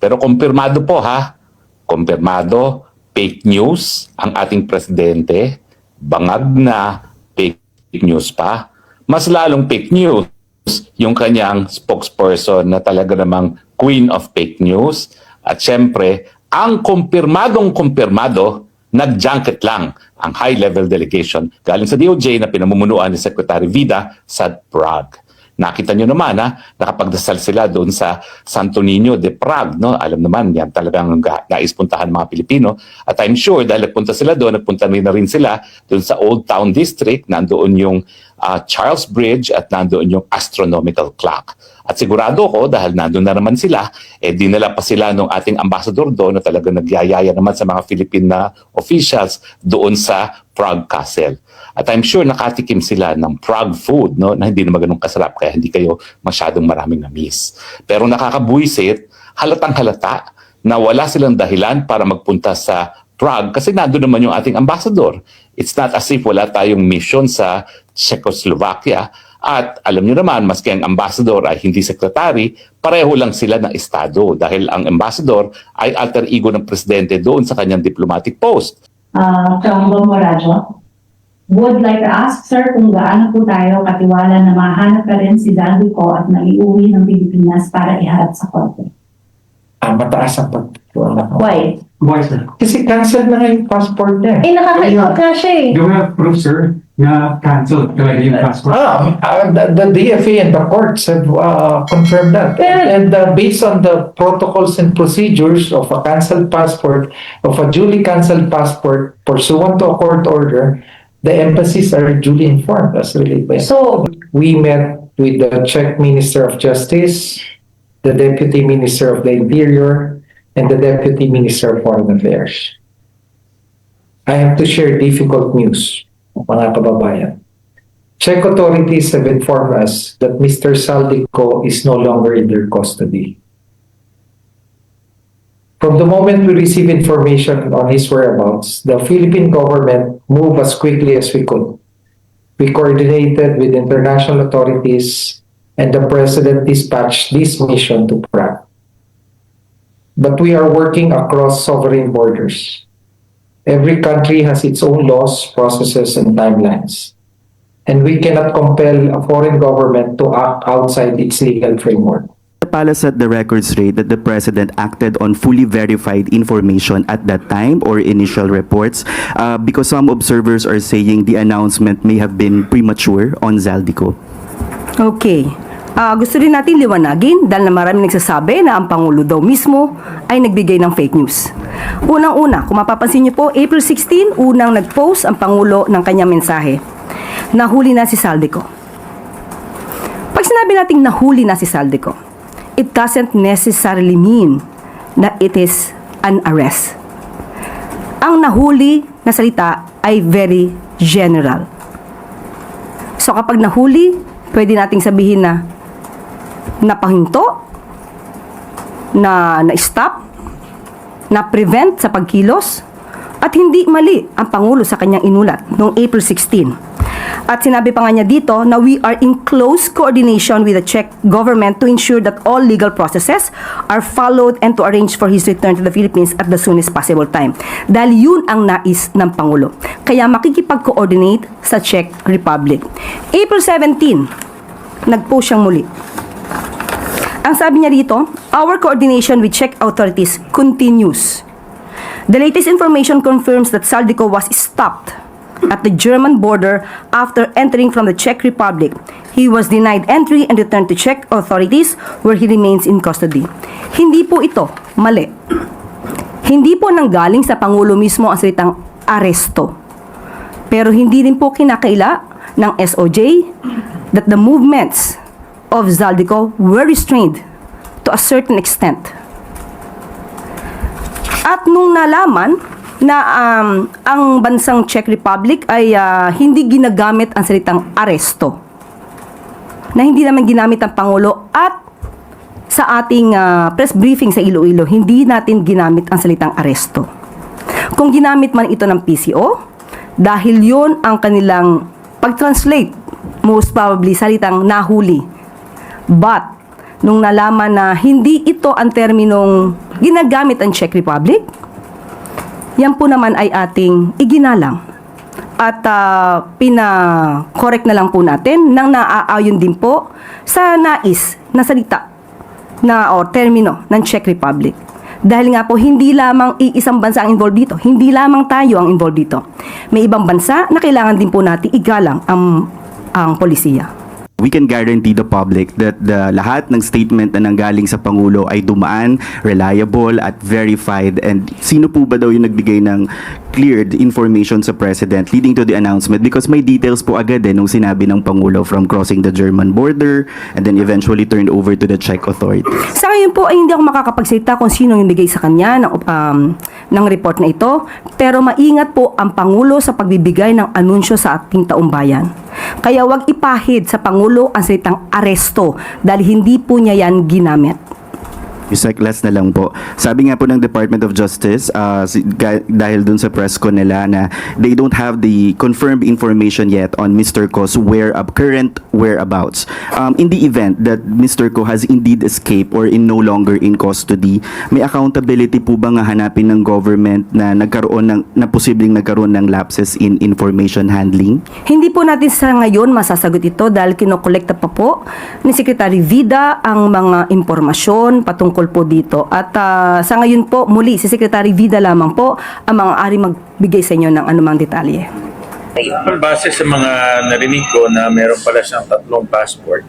Pero kumpirmado po ha, kumpirmado, fake news ang ating presidente, bangag na fake news pa. Mas lalong fake news yung kanyang spokesperson na talaga namang queen of fake news. At syempre, ang kumpirmadong-kumpirmado, nag-junket lang ang high-level delegation galing sa DOJ na pinamumunuan ni Secretary Vida sa Prague. Nakita nyo naman nakapagdasal sila doon sa Santo Niño de Prague. No? Alam naman, yan talagang nais puntahan mga Pilipino. At I'm sure dahil nagpunta sila doon, nagpunta na rin sila doon sa Old Town District, nandoon yung Charles Bridge at nandoon yung astronomical clock. At sigurado ko, dahil nandoon na naman sila, dinala pa sila ng ating ambassador doon na talagang nagyayaya naman sa mga Philippine na officials doon sa Prague Castle. At I'm sure nakatikim sila ng Prague food, no, na hindi naman ganun kasarap kaya hindi kayo masyadong maraming na-miss. Pero nakakabuisit, halatang halata na wala silang dahilan para magpunta sa Prague kasi nandun naman yung ating ambassador. It's not as if wala tayong mission sa Czechoslovakia. At alam niyo naman, maski ang ambassador ay hindi sekretary, pareho lang sila ng estado dahil ang ambassador ay alter ego ng presidente doon sa kanyang diplomatic post. Chongbong Morajo, would like to ask, sir, kung gaano po tayo katiwala na mahanap pa rin si Zaldico at maiuwi ng Pilipinas para iharap sa korte. Mataas ang pagtiwala ko. Why? Why, sir? Kasi cancel na nga yung passport niya. Nakakaikot nga siya eh. Do we have proof, sir, na cancelled talaga yung passport? The DFA and the courts have confirmed that. And based on the protocols and procedures of a cancelled passport, of a duly cancelled passport pursuant to a court order, the embassies are duly informed as related. So, We met with the Czech Minister of Justice, the Deputy Minister of the Interior, and the Deputy Minister of Foreign Affairs. I have to share difficult news, mga kababayan. Czech authorities have informed us that Mr. Zaldico is no longer in their custody. From the moment we received information on his whereabouts, the Philippine government moved as quickly as we could. We coordinated with international authorities and the President dispatched this mission to Prague. But we are working across sovereign borders. Every country has its own laws, processes, and timelines. And we cannot compel a foreign government to act outside its legal framework. The palace set the record straight that the president acted on fully verified information at that time or initial reports because some observers are saying the announcement may have been premature on Zaldico. Okay. Gusto rin natin liwanagin dahil na maraming nagsasabi na ang Pangulo daw mismo ay nagbigay ng fake news. Unang-una, kung mapapansin niyo po, April 16, unang nag-post ang Pangulo ng kanyang mensahe. Nahuli na si Zaldico. Pag sinabi nating nahuli na si Zaldico, it doesn't necessarily mean that it is an arrest. Ang nahuli na salita ay very general. So kapag nahuli, pwede nating sabihin na napahinto, na-stop, na-prevent sa pagkilos, at hindi mali ang Pangulo sa kanyang inulat noong April 16. At sinabi pa nga niya dito na we are in close coordination with the Czech government to ensure that all legal processes are followed and to arrange for his return to the Philippines at the soonest possible time. Dahil yun ang nais ng Pangulo. Kaya makikipag-coordinate sa Czech Republic. April 17, nag-post siyang muli. Ang sabi niya dito, our coordination with Czech authorities continues. The latest information confirms that Zaldico was stopped at the German border after entering from the Czech Republic. He was denied entry and returned to Czech authorities where he remains in custody. Hindi po ito mali. Hindi po nanggaling sa Pangulo mismo ang salitang aresto. Pero hindi rin po kinakaila ng SOJ that the movements of Zaldico were restrained to a certain extent. At nung nalaman na ang bansang Czech Republic ay hindi ginagamit ang salitang aresto, na hindi naman ginamit ang Pangulo at sa ating press briefing sa Iloilo, hindi natin ginamit ang salitang aresto. Kung ginamit man ito ng PCO, dahil yon ang kanilang pag-translate, most probably salitang nahuli. But, nung nalaman na hindi ito ang terminong ginagamit ang Czech Republic, yan po naman ay ating iginalang. At pina-correct na lang po natin nang naaayon din po sa nais na salita na o termino ng Czech Republic. Dahil nga po, hindi lamang iisang bansa ang involved dito. Hindi lamang tayo ang involved dito. May ibang bansa na kailangan din po natin igalang ang polisiya. We can guarantee the public that the lahat ng statement na nanggaling sa Pangulo ay dumaan, reliable at verified. And sino po ba daw yung nagbigay ng cleared information sa President leading to the announcement? Because may details po agad nung sinabi ng Pangulo from crossing the German border and then eventually turned over to the Czech authorities. Sa ngayon po ay hindi ako makakapagsalita kung sino yung bigay sa kanya ng report na ito. Pero maingat po ang Pangulo sa pagbibigay ng anunsyo sa ating taumbayan. Kaya wag ipahid sa Pangulo ang salitang aresto dahil hindi po niya yan ginamit. Yusek, last na lang po. Sabi nga po ng Department of Justice, dahil dun sa press ko nila na they don't have the confirmed information yet on Mr. Ko's current whereabouts. In the event that Mr. Ko has indeed escaped or in no longer in custody, may accountability po ba nga hanapin ng government na posibleng nagkaroon ng lapses in information handling? Hindi po natin sa ngayon masasagot ito dahil kinokolekta pa po ni Secretary Vida ang mga impormasyon patungkol po dito. At sa ngayon po, muli, si Secretary Vida lamang po ang maaari magbigay sa inyo ng anumang detalye. Base sa mga narinig ko na meron pala siyang 3 passport,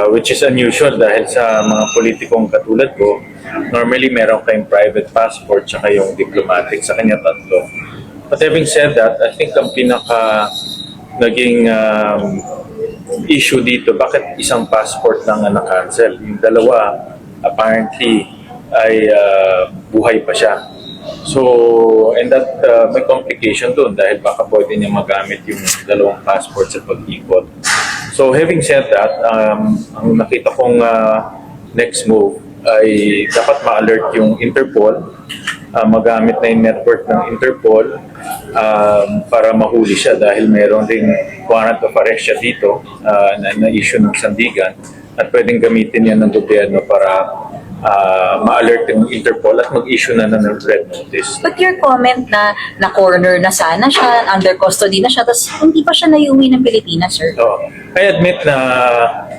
which is unusual dahil sa mga politikong katulad ko, normally meron kayong private passport tsaka yung diplomatic, sa kanya 3. But having said that, I think ang pinaka naging issue dito, bakit isang passport lang ang na-cancel? Yung dalawa, apparently, ay buhay pa siya. So, and that may complication doon dahil baka pwede niya magamit yung 2 passport sa pag-ikot. So, having said that, ang nakita kong next move ay dapat ma-alert yung Interpol, magamit na yung network ng Interpol para mahuli siya dahil mayroon ring warrant of arrest siya dito na-issue ng Sandigan at pwedeng gamitin yan ng gobyerno para ma-alert yung Interpol at mag-issue na ng red notice. But your comment na na-corner na sana siya, under custody na siya, tapos hindi pa siya naiuwi ng Pilipinas, sir? So, I admit na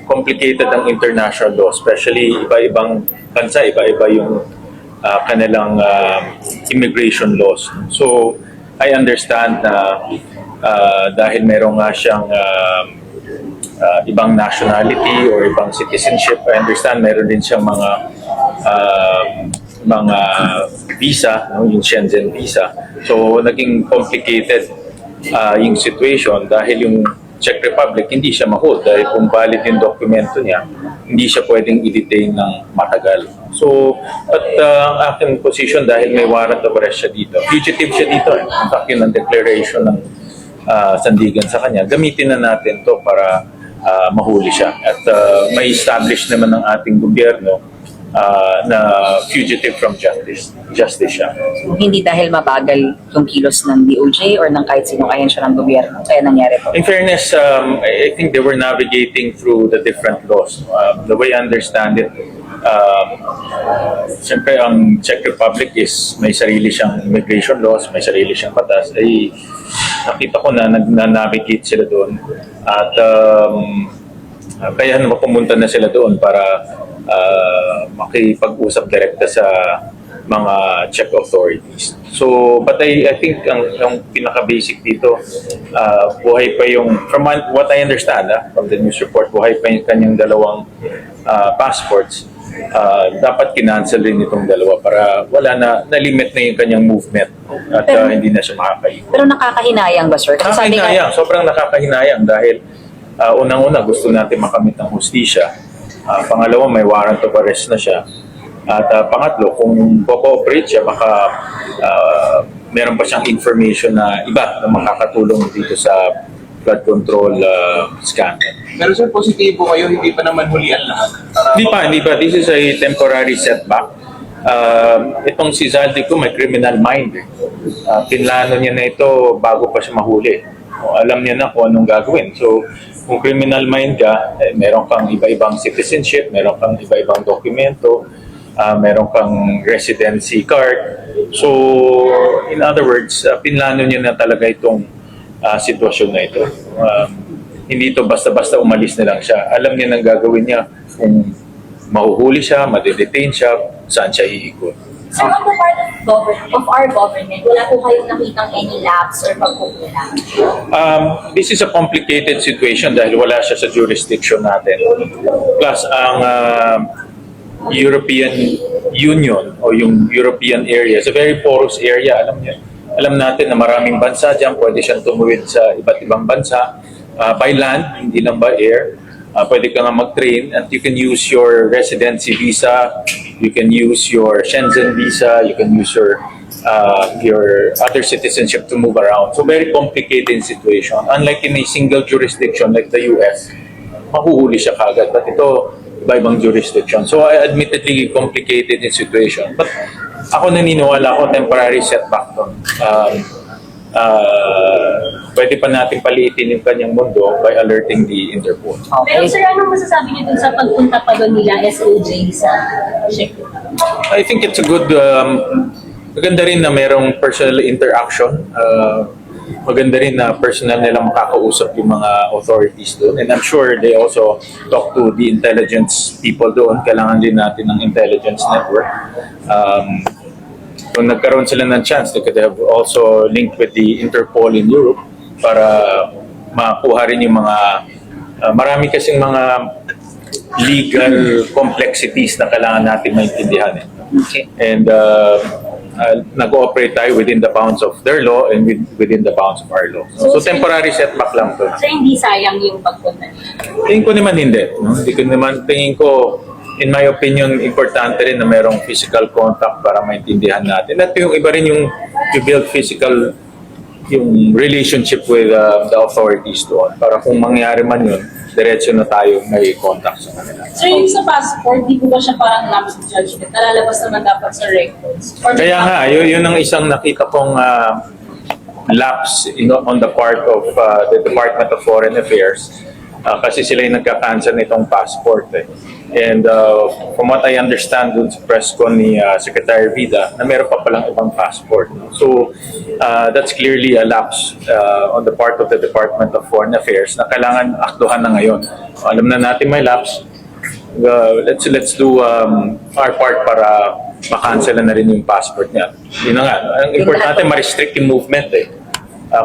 complicated ang international law, especially iba-ibang bansa, iba-iba yung kanilang immigration laws. So, I understand na dahil meron nga siyang ibang nationality or ibang citizenship, I understand meron din siyang mga visa, no, yung Shenzhen visa. So, naging complicated yung situation dahil yung Czech Republic hindi siya ma-hold dahil kung valid yung dokumento niya, hindi siya pwedeng i-detain ng matagal. So, at ang aking position dahil may warrant of arrest siya dito, fugitive siya dito. In fact, yun ang declaration ng Sandigan sa kanya. Gamitin na natin to para mahuli siya. At may establish naman ng ating gobyerno na fugitive from justice siya. Hindi dahil mabagal yung kilos ng DOJ or ng kahit sino kaya siya ng gobyerno, kaya nangyari po. In fairness, I think they were navigating through the different laws. The way I understand it, siyempre ang Czech Republic is may sarili siyang immigration laws, may sarili siyang batas. Ay nakita ko na nag-navigate sila doon at kaya naman pumunta na sila doon para makipag-usap direkta sa mga Czech authorities. So, but I think ang pinaka-basic dito, buhay pa yung, from what I understand from the news report, buhay pa yung kanyang 2 passports. Dapat kinancel rin itong 2 para wala na-limit na yung kanyang movement at hindi na siya makakaikot. Pero nakakahinayang ba, sir? Kasi sabi Nakakahinayang, sobrang nakakahinayang dahil unang-una gusto natin makamit ng hustisya. Pangalawa, may warrant of arrest na siya. At pangatlo, kung po-cooperate siya, baka meron pa siyang information na iba na makakatulong dito sa flood control scandal. Pero sir, positibo kayo, hindi pa naman hulian lahat. Hindi pa. This is a temporary setback. Itong si Zaldico may criminal mind. Pinlano niya na ito bago pa siya mahuli. Alam niya na kung anong gagawin. So, kung criminal mind ka, meron kang iba-ibang citizenship, meron kang iba-ibang dokumento, meron kang residency card. So, in other words, pinlano niya na talaga itong sitwasyon na ito. Hindi ito basta-basta umalis na lang siya. Alam niya nang gagawin niya kung mahuhuli siya, madedetain siya, saan siya iikot. So on the part of our government, wala po kayong nakitang any lapse or pagkukulang? This is a complicated situation dahil wala siya sa jurisdiction natin. Plus, ang European Union o yung European area is a very porous area. Alam natin na maraming bansa dyan, pwede siyang tumuwid sa iba't ibang bansa. By land, hindi lang by air. Pwede ka nga mag-train and you can use your residency visa, you can use your Shenzhen visa, you can use your other citizenship to move around. So very complicated situation. Unlike in a single jurisdiction like the US, mahuhuli siya kagad. But ito, iba-ibang jurisdiction. So admittedly complicated in situation. But ako naniniwala ako temporary setback doon. Pwede pa natin paliitin yung kanyang mundo by alerting the Interpol. Pero sir, anong masasabi niyo dun sa pagpunta pa doon nila SOJ sa Czech? I think it's a good, maganda rin na merong personal interaction. Maganda rin na personal nilang makakausap yung mga authorities doon. And I'm sure they also talk to the intelligence people doon. Kailangan din natin ng intelligence network. Kung nagkaroon sila ng chance, they could have also linked with the Interpol in Europe para makuha rin yung mga, marami kasing mga legal complexities na kailangan natin maintindihan. And nag-ooperate tayo within the bounds of their law and within the bounds of our law. So temporary setback lang to. So hindi sayang yung pagpunta nila? Tingin ko naman hindi. No? Tingin ko, in my opinion, importante rin na merong physical contact para maintindihan natin. At yung iba rin yung to build physical yung relationship with the authorities doon. Para kung mangyari man yun, diretso na tayo may contact sa kanila. So yung sa passport, di po ba siya parang lapse judgment? Nalalabas naman dapat sa records? Kaya nga, yun ang isang nakita kong lapse on the part of the Department of Foreign Affairs. Kasi sila yung nagka-cancel nitong passport. And from what I understand dun sa press con ni Secretary Vida, na meron pa palang ibang passport. So that's clearly a lapse on the part of the Department of Foreign Affairs na kailangan aktuhan na ngayon. Alam na natin may lapse. Let's do our part para makancel na rin yung passport niya. Yun na nga. Ang importante, ma-restrict yung movement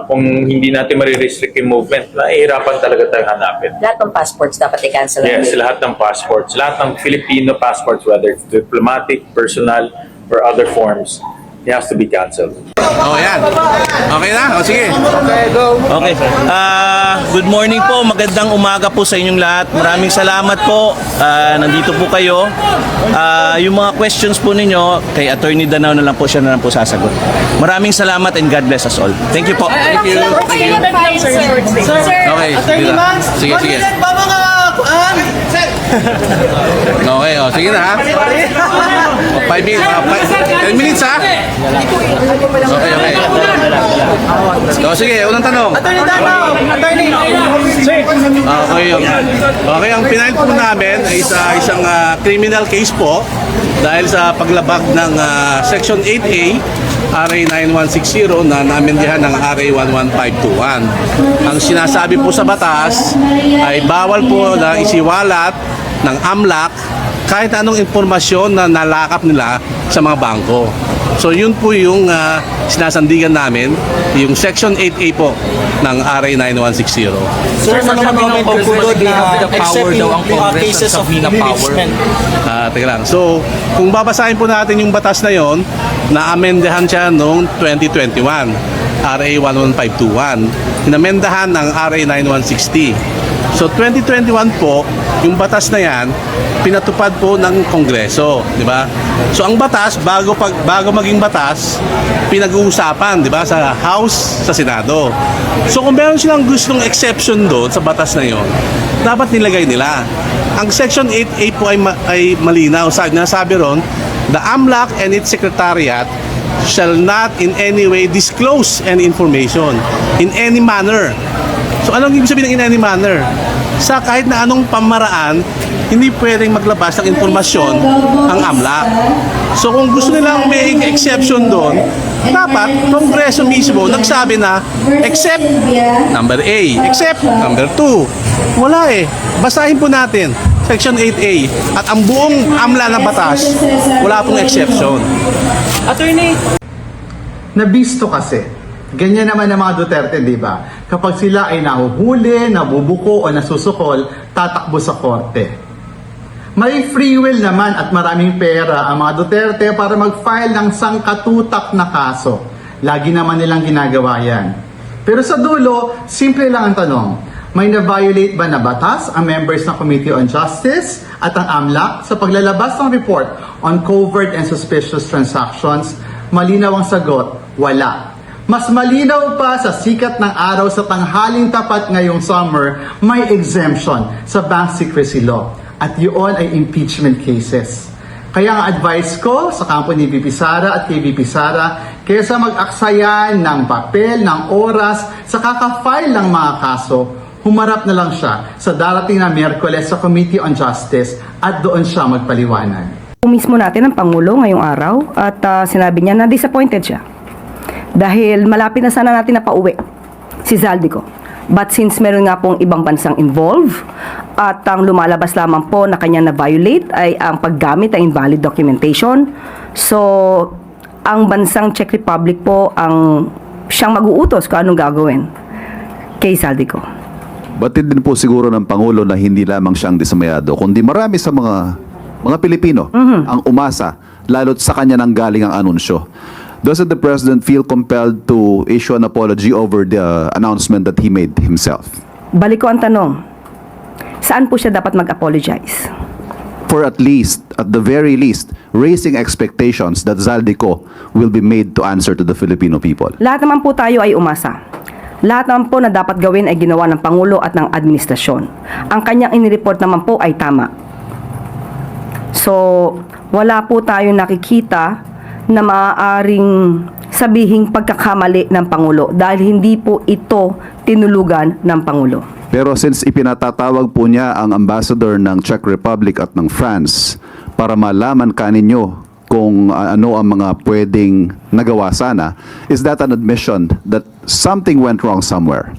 kung hindi natin marirestrict yung movement, nahihirapan talaga tayo hanapin. Lahat ng passports dapat i-cancel? Yes, lahat ng passports. Lahat ng Filipino passports, whether it's diplomatic, personal, or other forms, it has to be canceled. Oh, yan. Okay na? O, sige. Okay, go. Okay. Good morning po. Magandang umaga po sa inyong lahat. Maraming salamat po. Nandito po kayo. Yung mga questions po ninyo, kay Attorney Danao na lang po siya na lang po sasagot. Maraming salamat and God bless us all. Thank you po. Thank you. Thank you. Okay. Sige, sige. Okay, oh, sige na ha. 5 minutes, 10 minutes ha. Okay, okay. So, sige, unang tanong. Okay, ang pinail po namin ay isang criminal case po dahil sa paglabag ng Section 8A RA 9160 na naamendihan ng RA 11521. Ang sinasabi po sa batas ay bawal po na isiwalat ng AMLAC kahit anong impormasyon na nalakap nila sa mga bangko. So yun po yung sinasandigan namin, yung Section 8A po ng RA 9160. Sir, ano naman ang conclude na except yung cases of harassment? Teka lang. So, kung babasahin po natin yung batas na yon, na-amendahan siya noong 2021, RA 11521. Inamendahan ng RA 9160. So 2021 po, yung batas na yan, pinatupad po ng Kongreso, di ba? So ang batas, bago maging batas, pinag-uusapan, di ba, sa House, sa Senado. So kung meron silang gustong exception doon sa batas na yon, dapat nilagay nila. Ang Section 8A po ay malinaw. Nasabi ron, the AMLAC and its Secretariat shall not in any way disclose any information in any manner. So anong ibig sabihin ng in any manner? Sa kahit na anong pamaraan hindi pwedeng maglabas ng impormasyon ang AMLAC. So kung gusto nilang may exception doon, dapat Kongreso mismo nagsabi na except number A, except number 2. Wala eh. Basahin po natin Section 8A at ang buong AMLA na batas, wala pong exception. Nabisto kasi. Ganyan naman ang mga Duterte, di ba? Kapag sila ay nahuhuli, nabubuko o nasusukol, tatakbo sa korte. May free will naman at maraming pera ang mga Duterte para mag-file ng sangkatutak na kaso. Lagi naman nilang ginagawa yan. Pero sa dulo, simple lang ang tanong. May na-violate ba na batas ang members ng Committee on Justice at ang AMLAC sa paglalabas ng report on covert and suspicious transactions? Malinaw ang sagot, wala. Mas malinaw pa sa sikat ng araw sa tanghaling tapat ngayong summer, may exemption sa Bank Secrecy Law. At yun ay impeachment cases. Kaya ang advice ko sa kampo ni VP Sara at kay VP Sara, kaysa mag-aksayan ng papel, ng oras, sa kaka-file ng mga kaso, humarap na lang siya sa darating na Miyerkules sa Committee on Justice at doon siya magpaliwanag. Mismo natin ang Pangulo ngayong araw at sinabi niya na disappointed siya. Dahil malapit na sana natin na pauwi si Zaldico. But since meron nga pong ibang bansang involved at ang lumalabas lamang po na kanya na-violate ay ang paggamit ng invalid documentation. So, ang bansang Czech Republic po ang siyang mag-uutos kung anong gagawin kay Zaldico. Batid din po siguro ng Pangulo na hindi lamang siyang dismayado, kundi marami sa mga Pilipino ang umasa, lalo't sa kanya nang galing ang anunsyo. Doesn't the President feel compelled to issue an apology over the announcement that he made himself? Balik ko ang tanong, saan po siya dapat mag-apologize? For at the very least, raising expectations that Zaldico will be made to answer to the Filipino people. Lahat naman po tayo ay umasa. Lahat naman po na dapat gawin ay ginawa ng Pangulo at ng administrasyon. Ang kanyang inireport naman po ay tama. So, wala po tayong nakikita na maaaring sabihing pagkakamali ng Pangulo dahil hindi po ito tinulugan ng Pangulo. Pero since ipinatatawag po niya ang ambassador ng Czech Republic at ng France para malaman kaninyo kung ano ang mga pwedeng nagawa sana, is that an admission that something went wrong somewhere?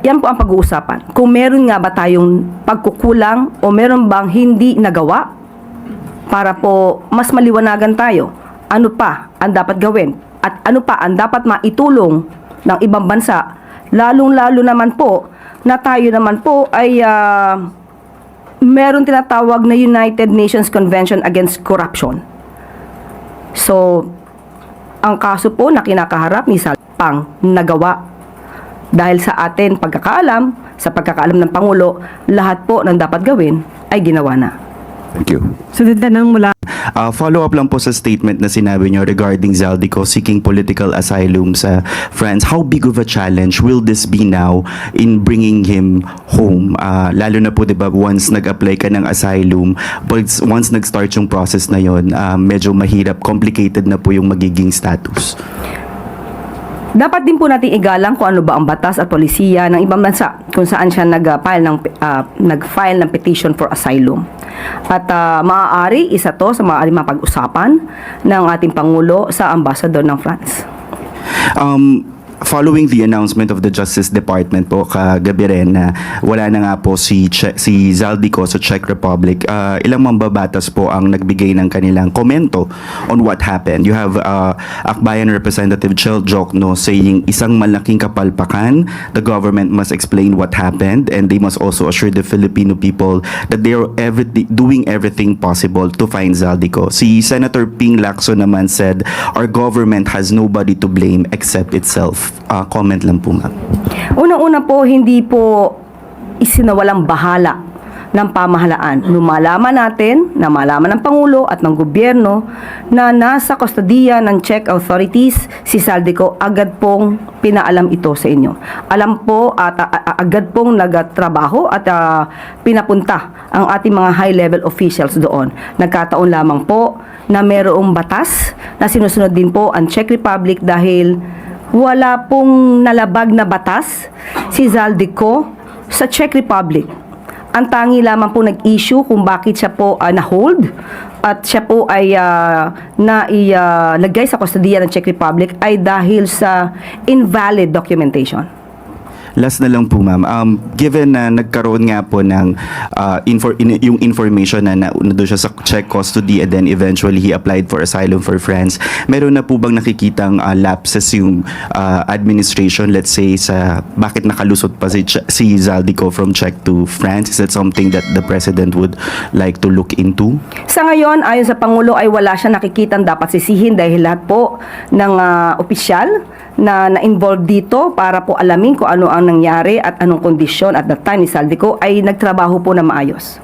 Yan po ang pag-uusapan. Kung meron nga ba tayong pagkukulang o meron bang hindi nagawa para po mas maliwanagan tayo, ano pa ang dapat gawin at ano pa ang dapat maitulong ng ibang bansa, lalong-lalo naman po na tayo naman po ay meron tinatawag na United Nations Convention Against Corruption. So, ang kaso po na kinakaharap ni Salpang nagawa. Dahil sa atin pagkakaalam, sa pagkakaalam ng Pangulo, lahat po ng dapat gawin ay ginawa na. Thank you. Sunod na nang mula. Follow up lang po sa statement na sinabi niyo regarding Zaldico seeking political asylum sa France. How big of a challenge will this be now in bringing him home? Lalo na po, di ba, once nag-apply ka ng asylum, but once nag-start yung process na yon, medyo mahirap, complicated na po yung magiging status. Dapat din po natin igalang kung ano ba ang batas at polisiya ng ibang bansa kung saan siya nag-file ng petition for asylum. At maaari isa to sa maaari mapag-usapan ng ating Pangulo sa ambassador ng France. Following the announcement of the Justice Department po kagabi rin na wala na nga po si Zaldico sa Czech Republic, ilang mambabatas po ang nagbigay ng kanilang komento on what happened. You have Akbayan Representative Chel Jokno saying isang malaking kapalpakan, the government must explain what happened and they must also assure the Filipino people that they are doing everything possible to find Zaldico. Si Senator Ping Lacson naman said, our government has nobody to blame except itself. Comment lang po, ma'am. Unang-una po, hindi po isinawalang bahala ng pamahalaan. Lumalaman natin, na malaman ng Pangulo at ng gobyerno na nasa kustodiya ng Czech authorities si Zaldico, agad pong pinaalam ito sa inyo. Alam po at agad pong nagtrabaho at pinapunta ang ating mga high-level officials doon. Nagkataon lamang po na mayroong batas na sinusunod din po ang Czech Republic dahil wala pong nalabag na batas si Zaldico sa Czech Republic. Ang tangi lamang po nag-issue kung bakit siya po na-hold at siya po ay nailagay sa kustodiya ng Czech Republic ay dahil sa invalid documentation. Last na lang po, ma'am. Given na nagkaroon nga po ng yung information na doon siya sa Czech custody and then eventually he applied for asylum for France, meron na po bang nakikitang lapses yung administration, let's say, sa bakit nakalusot pa si Zaldico from Czech to France? Is that something that the President would like to look into? Sa ngayon, ayon sa Pangulo ay wala siya nakikitang dapat sisihin dahil lahat po ng opisyal na na-involved dito para po alamin kung ano ang nangyari at anong kondisyon at that time ni Zaldico ay nagtrabaho po na maayos.